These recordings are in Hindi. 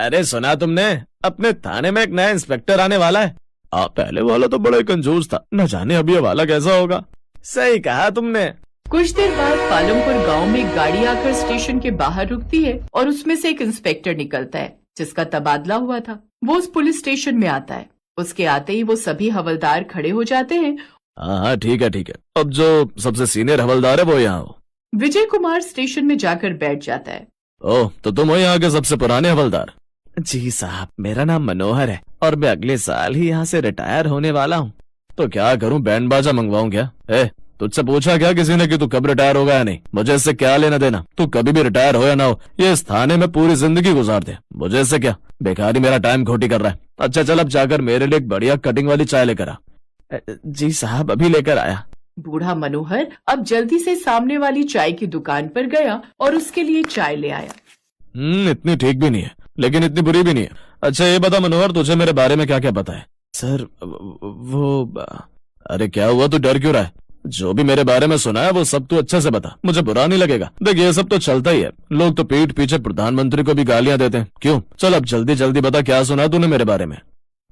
अरे सुना तुमने, अपने थाने में एक नया इंस्पेक्टर आने वाला है। पहले वाला तो बड़ा ही कंजूस था, न जाने अब ये वाला कैसा होगा। सही कहा तुमने। कुछ देर बाद पालमपुर गांव में एक गाड़ी आकर स्टेशन के बाहर रुकती है और उसमें से एक इंस्पेक्टर निकलता है जिसका तबादला हुआ था। वो उस पुलिस स्टेशन में आता है। उसके आते ही वो सभी हवलदार खड़े हो जाते हैं। हाँ ठीक है ठीक है, अब जो सबसे सीनियर हवलदार है वो यहाँ हो। विजय कुमार स्टेशन में जाकर बैठ जाता है। ओह, तो तुम हो यहाँ के सबसे पुराने हवलदार? जी साहब, मेरा नाम मनोहर है और मैं अगले साल ही यहाँ से रिटायर होने वाला हूँ। तो क्या करूँ, बैंड बाजा मंगवाऊँ क्या? तुझसे पूछा क्या किसी ने कि तू कब रिटायर होगा या नहीं? मुझे इससे क्या लेना देना? तू कभी भी रिटायर हो या ना हो, ये इस थाने में पूरी जिंदगी गुजार दे, मुझे इससे क्या? बेकारी मेरा टाइम खोटी कर रहा है। अच्छा चल, अब जाकर मेरे लिए एक बढ़िया कटिंग वाली चाय लेकर आ। जी साहब, अभी लेकर आया। बूढ़ा मनोहर अब जल्दी से सामने वाली चाय की दुकान पर गया और उसके लिए चाय ले आया। इतनी ठीक भी नहीं है, लेकिन इतनी बुरी भी नहीं है। अच्छा ये बता मनोहर, तुझे मेरे बारे में क्या क्या पता है? सर वो अरे क्या हुआ, तू डर क्यों रहा है? जो भी मेरे बारे में सुना है वो सब तू अच्छे से बता, मुझे बुरा नहीं लगेगा। देख ये सब तो चलता ही है, लोग तो पीठ पीछे प्रधानमंत्री को भी गालियां देते हैं। क्यों? चल अब जल्दी जल्दी बता, क्या सुना तूने मेरे बारे में?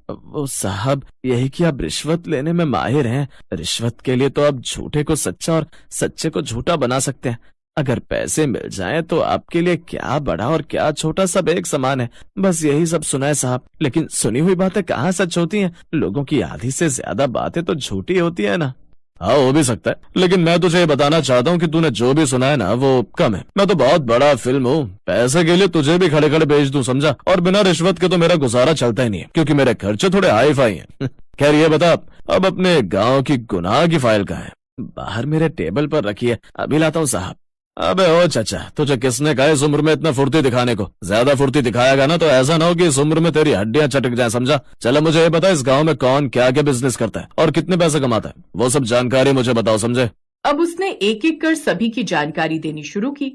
वो साहब, यही कि आप रिश्वत लेने में माहिर हैं। रिश्वत के लिए तो आप झूठे को सच्चा और सच्चे को झूठा बना सकते हैं। अगर पैसे मिल जाएं तो आपके लिए क्या बड़ा और क्या छोटा सब एक समान है। बस यही सब सुना है साहब, लेकिन सुनी हुई बातें कहाँ सच होती हैं? लोगों की आधी से ज्यादा बातें तो झूठी होती है ना। हाँ हो भी सकता है, लेकिन मैं तुझे ये बताना चाहता हूँ कि तूने जो भी सुना है ना वो कम है। मैं तो बहुत बड़ा फिल्म हूँ, पैसे के लिए तुझे भी खड़े खड़े बेच दूं, समझा? और बिना रिश्वत के तो मेरा गुजारा चलता ही नहीं है, क्योंकि मेरे खर्चे थोड़े हाई फाई हैं। खैर ये बता, अब अपने गाँव की गुनाह की फाइल कहाँ है? बाहर मेरे टेबल पर रखी है, अभी लाता हूँ साहब। अबे ओ चाचा, तुझे किसने कहा इस उम्र में इतना फुर्ती दिखाने को? ज्यादा फुर्ती दिखाएगा ना तो ऐसा ना हो कि इस उम्र में तेरी हड्डियां चटक जाए, समझा? चलो मुझे ये बता, इस गांव में कौन क्या क्या बिजनेस करता है और कितने पैसे कमाता है, वो सब जानकारी मुझे बताओ, समझे? अब उसने एक एक कर सभी की जानकारी देनी शुरू की।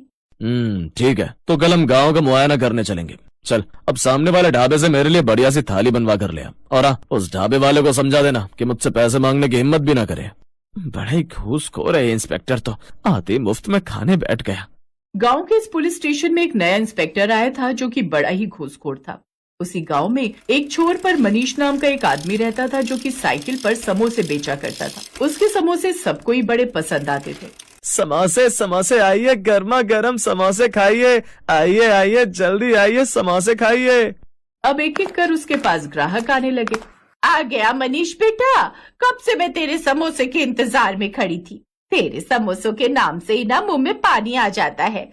ठीक है, तो कल हम गाँव का मुआयना करने चलेंगे। चल अब सामने वाले ढाबे से मेरे लिए बढ़िया सी थाली बनवा कर ले आ, और हाँ, उस ढाबे वाले को समझा देना कि मुझसे पैसे मांगने की हिम्मत भी ना करे। बड़ा ही घूसखोर है इंस्पेक्टर, तो आते मुफ्त में खाने बैठ गया। गांव के इस पुलिस स्टेशन में एक नया इंस्पेक्टर आया था जो कि बड़ा ही घूसखोर था। उसी गांव में एक छोर पर मनीष नाम का एक आदमी रहता था जो कि साइकिल पर समोसे बेचा करता था। उसके समोसे सबको ही बड़े पसंद आते थे। समोसे समोसे आइए, गर्मा गर्म समोसे खाइए, आइए आइए जल्दी आइए, समोसे खाइए। अब एक एक कर उसके पास ग्राहक आने लगे। आ गया मनीष बेटा, कब से मैं तेरे समोसे के इंतजार में खड़ी थी। तेरे समोसों के नाम से ही ना मुंह में पानी आ जाता है।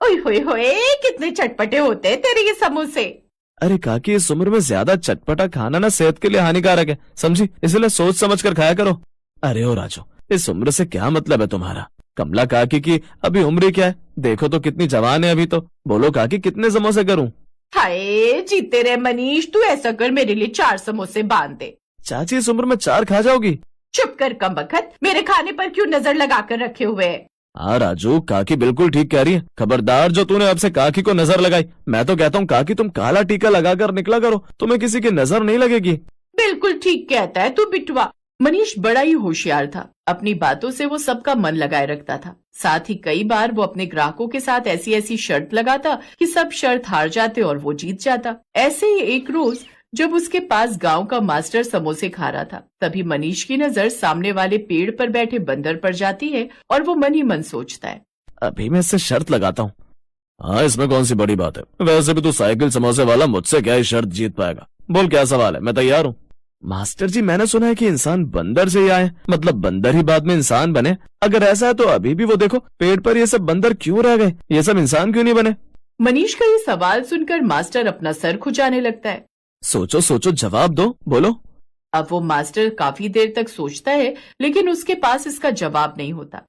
ओए होए होए, कितने चटपटे होते हैं तेरे ये समोसे। अरे काकी, इस उम्र में ज्यादा चटपटा खाना ना सेहत के लिए हानिकारक है, समझी? इसलिए सोच समझ कर खाया करो। अरे ओ राजू, इस उम्र से क्या मतलब है तुम्हारा? कमला काकी की अभी उम्र क्या है? देखो तो कितनी जवान है अभी तो। बोलो काकी, कितने समोसे करूं? हाय जीते रहे मनीष, तू ऐसा कर, मेरे लिए 4 समोसे बांध दे। चाची, इस उम्र में 4 खा जाओगी? चुप कर कमबख्त, मेरे खाने पर क्यों नजर लगा कर रखे हुए है? हाँ राजू, काकी बिल्कुल ठीक कह रही है। खबरदार जो तूने अब से काकी को नजर लगाई। मैं तो कहता हूँ काकी, तुम काला टीका लगाकर निकला करो, तुम्हें किसी की नजर नहीं लगेगी। बिल्कुल ठीक कहता है तू बिटवा। मनीष बड़ा ही होशियार था। अपनी बातों से वो सबका मन लगाए रखता था। साथ ही कई बार वो अपने ग्राहकों के साथ ऐसी ऐसी शर्त लगाता कि सब शर्त हार जाते और वो जीत जाता। ऐसे ही एक रोज जब उसके पास गांव का मास्टर समोसे खा रहा था, तभी मनीष की नजर सामने वाले पेड़ पर बैठे बंदर पर जाती है और वो मन ही मन सोचता है, अभी मैं इससे शर्त लगाता हूँ। हाँ, इसमें कौन सी बड़ी बात है? वैसे भी तू साइकिल समोसे वाला, मुझसे क्या ही शर्त जीत पाएगा? बोल क्या सवाल है, मैं तैयार हूँ। मास्टर जी, मैंने सुना है कि इंसान बंदर से ही आए, मतलब बंदर ही बाद में इंसान बने। अगर ऐसा है तो अभी भी वो देखो, पेड़ पर ये सब बंदर क्यों रह गए? ये सब इंसान क्यों नहीं बने? मनीष का ये सवाल सुनकर मास्टर अपना सर खुजाने लगता है। सोचो सोचो, जवाब दो, बोलो। अब वो मास्टर काफी देर तक सोचता है, लेकिन उसके पास इसका जवाब नहीं होता।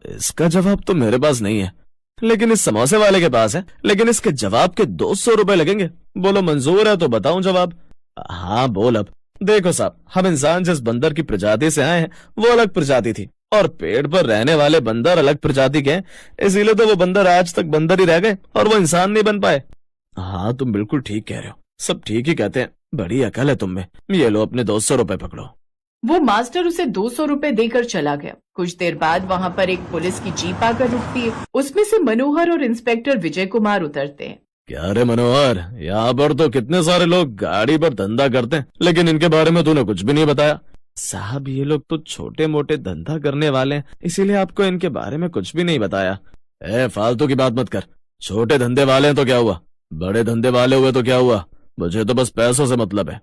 इसका जवाब तो मेरे पास नहीं है, लेकिन इस समोसे वाले के पास है। लेकिन इसके जवाब के 200 रुपए लगेंगे। बोलो मंजूर है तो बताऊं जवाब? हाँ बोल। अब देखो साहब, हम इंसान जिस बंदर की प्रजाति से आए हैं वो अलग प्रजाति थी, और पेड़ पर रहने वाले बंदर अलग प्रजाति के हैं। इसीलिए तो वो बंदर आज तक बंदर ही रह गए और वो इंसान नहीं बन पाए। हाँ तुम बिल्कुल ठीक कह रहे हो, सब ठीक ही कहते हैं। बड़ी अकल है तुम में। ये लो अपने 200 रुपए पकड़ो। वो मास्टर उसे 200 रुपए देकर चला गया। कुछ देर बाद वहाँ पर एक पुलिस की जीप आकर रुकती है। उसमें से मनोहर और इंस्पेक्टर विजय कुमार उतरते हैं। क्या रे मनोहर, यहाँ पर तो कितने सारे लोग गाड़ी पर धंधा करते हैं, लेकिन इनके बारे में तूने कुछ भी नहीं बताया। साहब ये लोग तो छोटे मोटे धंधा करने वाले हैं, इसीलिए आपको इनके बारे में कुछ भी नहीं बताया। फालतू की बात मत कर। छोटे धंधे वाले हैं तो क्या हुआ, बड़े धंधे वाले हुए तो क्या हुआ, मुझे तो बस पैसों से मतलब है।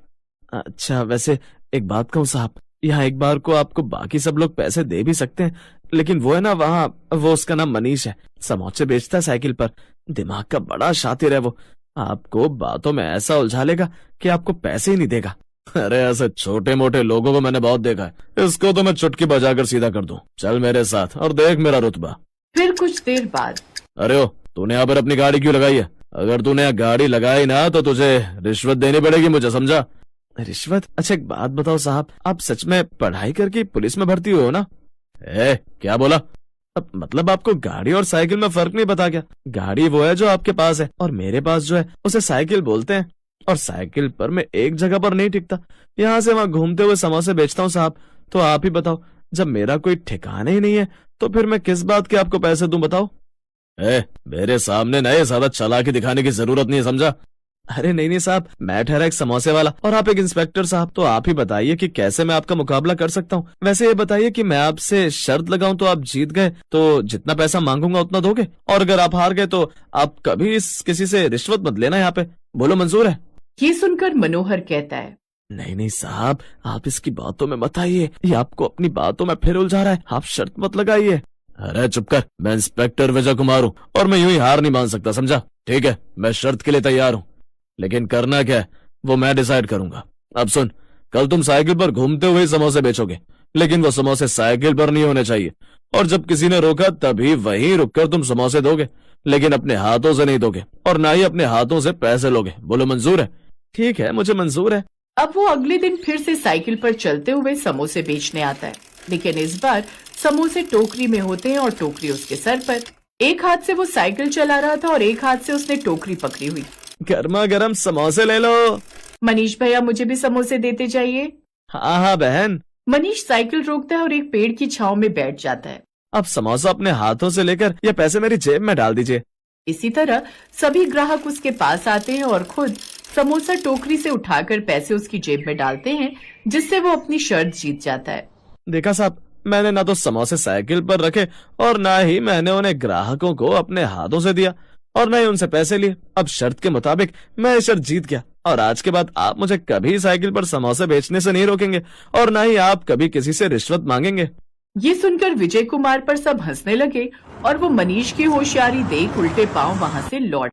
अच्छा वैसे एक बात कहूँ साहब, यहाँ एक बार को आपको बाकी सब लोग पैसे दे भी सकते हैं, लेकिन वो है ना वहाँ, वो उसका नाम मनीष है, समोसे बेचता है साइकिल पर, दिमाग का बड़ा शातिर है वो, आपको बातों में ऐसा उलझा लेगा कि आपको पैसे ही नहीं देगा। अरे ऐसे छोटे मोटे लोगों को मैंने बहुत देखा है, इसको तो मैं चुटकी बजाकर सीधा कर दूं। चल मेरे साथ और देख मेरा रुतबा। फिर कुछ देर बाद, अरे ओ, तूने यहाँ पर अपनी गाड़ी क्यों लगाई है? अगर तूने यहाँ गाड़ी लगाई ना तो तुझे रिश्वत देनी पड़ेगी, मुझे समझा? रिश्वत? अच्छा एक बात बताओ साहब, आप सच में पढ़ाई करके पुलिस में भर्ती हुए हो ना? क्या बोला? अब मतलब आपको गाड़ी और साइकिल में फर्क नहीं पता क्या? गाड़ी वो है जो आपके पास है और मेरे पास जो है उसे साइकिल बोलते हैं, और साइकिल पर मैं एक जगह पर नहीं टिकता, यहाँ से वहाँ घूमते हुए समोसे बेचता हूँ साहब। तो आप ही बताओ, जब मेरा कोई ठिकाना ही नहीं है तो फिर मैं किस बात के आपको पैसे दूं, बताओ? मेरे सामने नए ज्यादा चालाकी दिखाने की जरूरत नहीं है, समझा? अरे नहीं साहब, मैं ठहरा एक समोसे वाला और आप एक इंस्पेक्टर साहब, तो आप ही बताइए कि कैसे मैं आपका मुकाबला कर सकता हूँ। वैसे ये बताइए कि मैं आपसे शर्त लगाऊं तो आप जीत गए तो जितना पैसा मांगूंगा उतना दोगे, और अगर आप हार गए तो आप कभी किसी से रिश्वत मत लेना यहाँ पे। बोलो मंजूर है? ये सुनकर मनोहर कहता है, नहीं साहब, आप इसकी बातों में मत आइए, ये आपको अपनी बातों में फिर उलझा रहा है, आप शर्त मत लगाइए। अरे चुप कर, मैं इंस्पेक्टर विजय कुमार हूँ और मैं यूं ही हार नहीं मान सकता, समझा? ठीक है, मैं शर्त के लिए तैयार हूँ, लेकिन करना क्या है वो मैं डिसाइड करूंगा। अब सुन, कल तुम साइकिल पर घूमते हुए समोसे बेचोगे, लेकिन वो समोसे साइकिल पर नहीं होने चाहिए, और जब किसी ने रोका तभी वहीं रुककर तुम समोसे दोगे, लेकिन अपने हाथों से नहीं दोगे और ना ही अपने हाथों से पैसे लोगे। बोलो मंजूर है? ठीक है, मुझे मंजूर है। अब वो अगले दिन फिर से साइकिल पर चलते हुए समोसे बेचने आता है, लेकिन इस बार समोसे टोकरी में होते हैं और टोकरी उसके सर पर। एक हाथ से वो साइकिल चला रहा था और एक हाथ से उसने टोकरी पकड़ी हुई। गर्मा गर्म समोसे ले लो। मनीष भैया, मुझे भी समोसे देते जाइए। हाँ हाँ बहन। मनीष साइकिल रोकता है और एक पेड़ की छांव में बैठ जाता है। अब समोसा अपने हाथों से लेकर ये पैसे मेरी जेब में डाल दीजिए। इसी तरह सभी ग्राहक उसके पास आते हैं और खुद समोसा टोकरी से उठाकर पैसे उसकी जेब में डालते हैं, जिससे वो अपनी शर्त जीत जाता है। देखा साहब, मैंने ना तो समोसे साइकिल पर रखे और ना ही मैंने उन्हें ग्राहकों को अपने हाथों से दिया और न ही उनसे पैसे लिए। अब शर्त के मुताबिक मैं शर्त जीत गया, और आज के बाद आप मुझे कभी साइकिल पर समोसे बेचने से नहीं रोकेंगे और ना ही आप कभी किसी से रिश्वत मांगेंगे। ये सुनकर विजय कुमार पर सब हंसने लगे और वो मनीष की होशियारी देख उल्टे पांव वहां से लौट